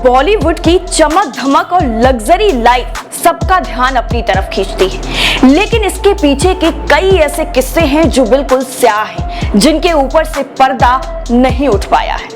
बॉलीवुड की चमक धमक और लग्जरी लाइफ सबका ध्यान अपनी तरफ खींचती है, लेकिन इसके पीछे के कई ऐसे किस्से हैं जो बिल्कुल स्याह हैं, जिनके ऊपर से पर्दा नहीं उठ पाया है।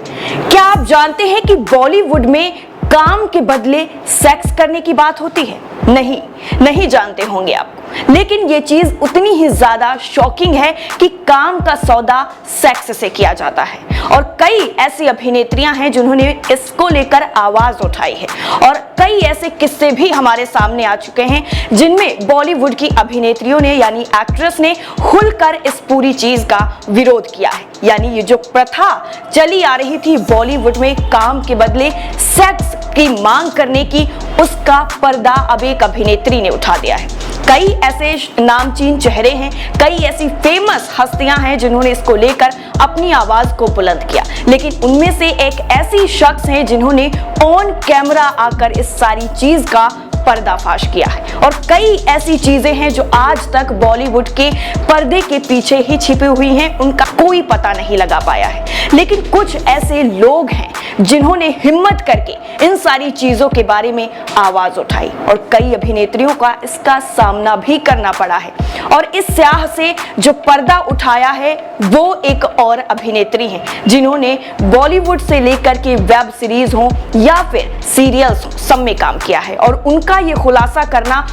क्या आप जानते हैं कि बॉलीवुड में काम के बदले सेक्स करने की बात होती है? नहीं जानते होंगे आप, लेकिन ये चीज उतनी ही ज्यादा शॉकिंग है कि काम का सौदा सेक्स से किया जाता है। और कई ऐसी अभिनेत्रियां हैं जिन्होंने इसको लेकर आवाज उठाई है, और कई ऐसे किस्से भी हमारे सामने आ चुके हैं जिनमें बॉलीवुड की अभिनेत्रियों ने यानी एक्ट्रेस ने खुलकर इस पूरी चीज का विरोध किया है। यानी ये जो प्रथा चली आ रही थी बॉलीवुड में काम के बदले सेक्स की मांग करने की, उसका पर्दा अब एक अभिनेत्री ने उठा दिया है। कई ऐसे नामचीन चेहरे हैं, कई ऐसी फेमस हस्तियां हैं जिन्होंने इसको लेकर अपनी आवाज को बुलंद किया, लेकिन उनमें से एक ऐसी शख्स हैं जिन्होंने ऑन कैमरा आकर इस सारी चीज का पर्दाफाश किया है। और कई ऐसी चीजें हैं जो आज तक बॉलीवुड के पर्दे के पीछे ही छिपी हुई हैं, उनका कोई पता नहीं लगा पाया है। लेकिन कुछ ऐसे लोग हैं जिन्होंने हिम्मत करके इन सारी चीजों के बारे में आवाज उठाई, और कई अभिनेत्रियों का इसका सामना भी करना पड़ा है। और इस स्याह से जो पर्दा उठाया है वो एक और अभिनेत्री हैं जिन्होंने बॉलीवुड से लेकर के वेब सीरीज हो या फिर सीरियल्स हो, सब में काम किया है। और उनका ये खुलासा करना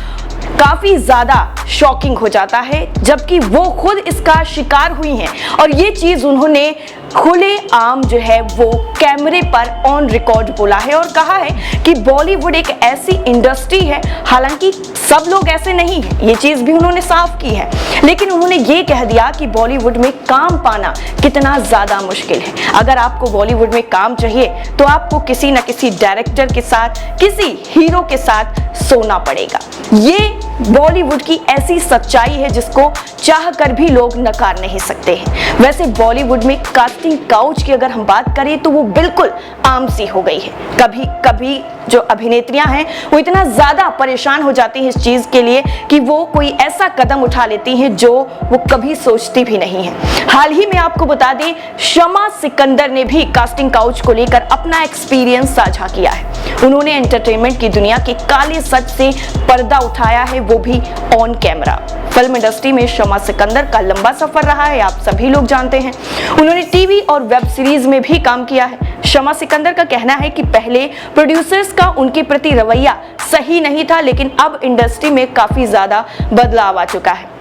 काफी ज्यादा शॉकिंग हो जाता है, जबकि वो खुद इसका शिकार हुई हैं। और ये चीज उन्होंने खुले आम जो है वो कैमरे पर ऑन रिकॉर्ड बोला है और कहा है कि बॉलीवुड एक ऐसी इंडस्ट्री है, हालांकि सब लोग ऐसे नहीं हैं, ये चीज भी उन्होंने साफ की है, लेकिन उन्होंने ये कह दिया कि बॉलीवुड में काम पाना कितना ज्यादा मुश्किल है। अगर आपको बॉलीवुड में काम चाहिए तो आपको किसी न किसी डायरेक्टर के साथ, किसी हीरो के साथ सोना पड़ेगा। ये बॉलीवुड की ऐसी सच्चाई है जिसको चाह कर भी लोग नकार नहीं सकते हैं। वैसे बॉलीवुड में कास्टिंग काउच की अगर हम बात करें तो वो बिल्कुल आम सी हो गई है। कभी कभी जो अभिनेत्रियां हैं वो इतना ज्यादा परेशान हो जाती हैं इस चीज के लिए कि वो कोई ऐसा कदम उठा लेती हैं जो वो कभी सोचती भी नहीं है। हाल ही में आपको बता दें, शमा सिकंदर ने भी कास्टिंग काउच को लेकर अपना एक्सपीरियंस साझा किया है। उन्होंने एंटरटेनमेंट की दुनिया के काले सच से पर्दा उठाया है, वो भी ऑन कैमरा। फिल्म इंडस्ट्री में शमा सिकंदर का लंबा सफर रहा है, आप सभी लोग जानते हैं। उन्होंने टीवी और वेब सीरीज में भी काम किया है। शमा सिकंदर का कहना है कि पहले प्रोड्यूसर्स का उनके प्रति रवैया सही नहीं था, लेकिन अब इंडस्ट्री में काफी ज्यादा बदलाव आ चुका है।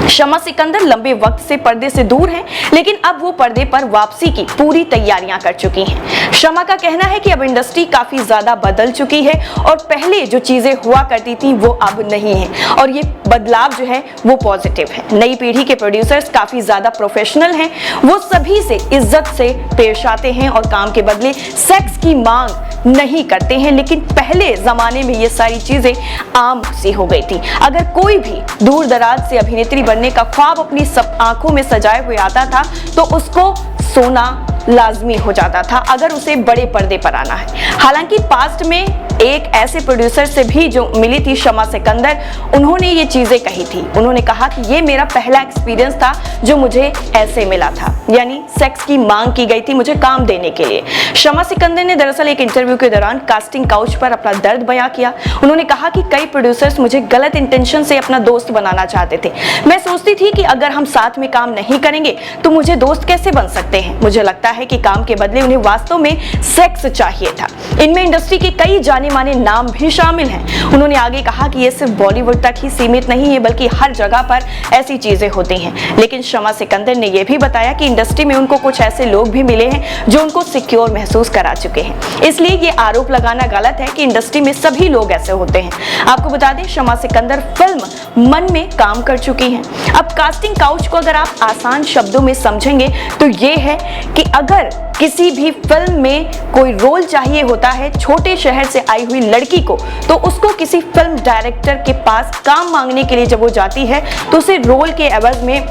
शमा सिकंदर लंबे वक्त से पर्दे से दूर हैं, लेकिन अब वो पर्दे पर वापसी की पूरी तैयारियां कर चुकी हैं। शमा का कहना है कि अब इंडस्ट्री काफी ज्यादा बदल चुकी है और पहले जो चीजें हुआ करती थी वो अब नहीं है, और ये बदलाव जो है वो पॉजिटिव है। नई पीढ़ी के प्रोड्यूसर्स काफी ज्यादा प्रोफेशनल हैं, वो सभी से इज्जत से पेश आते हैं और काम के बदले सेक्स की मांग नहीं करते हैं। लेकिन पहले जमाने में ये सारी चीजें आम सी हो गई थी। अगर कोई भी दूर दराज से अभिनेत्री बनने का ख्वाब अपनी सब आंखों में सजाए हुए आता था तो उसको सोना लाजमी हो जाता था अगर उसे बड़े पर्दे पर आना है। हालांकि पास्ट में एक ऐसे प्रोड्यूसर से भी जो मिली थी शमा सिकंदर, उन्होंने ये चीजें कही थी। उन्होंने कहा कि ये मेरा पहला एक्सपीरियंस था जो मुझे ऐसे मिला था, यानी सेक्स की मांग की गई थी मुझे काम देने के लिए। शमा सिकंदर ने दरअसल एक इंटरव्यू के दौरान कास्टिंग काउच पर अपना दर्द बयां किया। उन्होंने कहा कि कई प्रोड्यूसर्स मुझे गलत इंटेंशन से अपना दोस्त बनाना चाहते थे। मैं सोचती थी कि अगर हम साथ में काम नहीं करेंगे तो मुझे दोस्त कैसे बन सकते हैं। मुझे लगता है कि काम के बदले उन्हें वास्तव में सेक्स चाहिए था। इनमें इंडस्ट्री के कई जाने माने नाम भी शामिल हैं। उन्होंने आगे कहा कि ये सिर्फ बॉलीवुड तक ही सीमित नहीं है, बल्कि हर जगह पर ऐसी चीजें होती हैं। लेकिन शमा सिकंदर ने यह भी बताया कि इंडस्ट्री में उनको कुछ ऐसे लोग भी मिले हैं जो उनको सिक्योर महसूस करा चुके हैं। इसलिए ये आरोप लगाना गलत है कि इंडस्ट्री में सभी लोग ऐसे होते हैं। आपको बता दें, शमा सिकंदर फिल्म मन में काम कर चुकी हैं। अब कास्टिंग काउच को अगर आप आसान शब्दों में समझेंगे तो ये है कि अगर किसी भी फिल्म में कोई रोल चाहिए होता है छोटे शहर से आई हुई लड़की को, तो उसको किसी फिल्म डायरेक्टर के पास काम मांगने के लिए जब वो जाती है तो उसे रोल के एवज में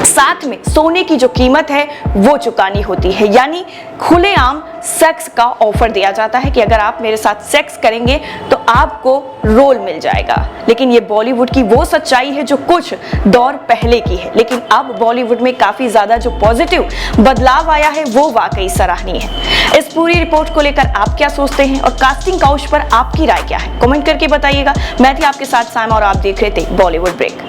साथ में सोने की जो कीमत है वो चुकानी होती है। यानी खुलेआम सेक्स का ऑफर दिया जाता है कि अगर आप मेरे साथ सेक्स करेंगे तो आपको रोल मिल जाएगा। लेकिन ये बॉलीवुड की वो सच्चाई है जो कुछ दौर पहले की है, लेकिन अब बॉलीवुड में काफी ज्यादा जो पॉजिटिव बदलाव आया है वो वाकई सराहनीय है। इस पूरी रिपोर्ट को लेकर आप क्या सोचते हैं और कास्टिंग काउच पर आपकी राय क्या है, कमेंट करके बताइएगा। मैं थी आपके साथ साइमा और आप देख रहे थे बॉलीवुड ब्रेक।